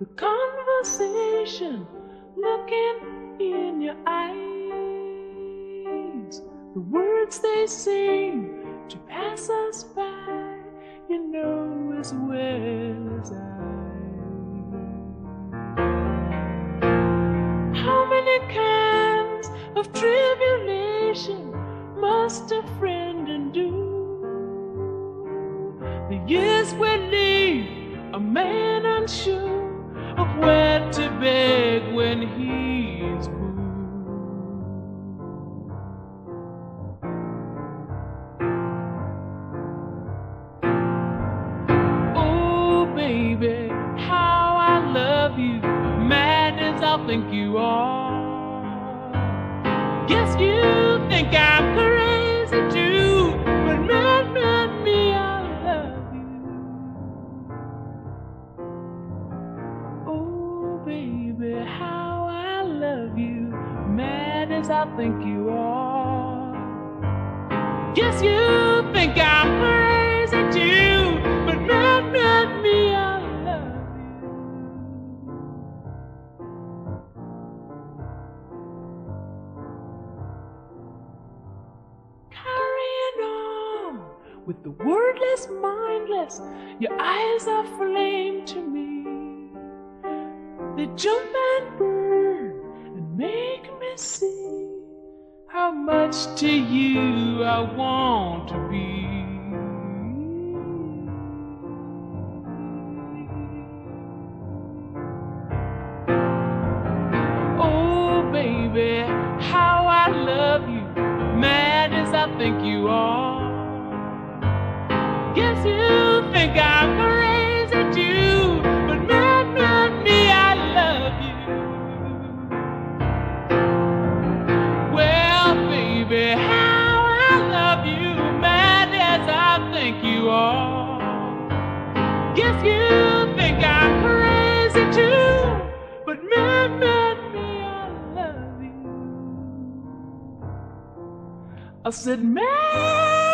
the conversation, looking in your eyes, the words they seem to pass us by, you know as well as I. How many kinds of tribulation must a friend endure? The years will leave a man unsure of where to beg when he's poor. Oh baby, how I love you, mad as I think you are. Guess you think I'm crazy too, but man, me, I love you. Oh baby, how I love you, mad as I think you are. Guess you think I'm crazy too, but man, me, I love you. Carrying on with the wordless, mindless, your eyes are flame to me. They jump and burn and make me see how much to you I want to be. Oh baby, how I love you, mad as I think you are. Guess you think I'm crazy too, but man, me, I love you. Well, baby, how I love you, mad as I think you are. Guess you think I'm crazy too, but man, me, I love you. I said, man.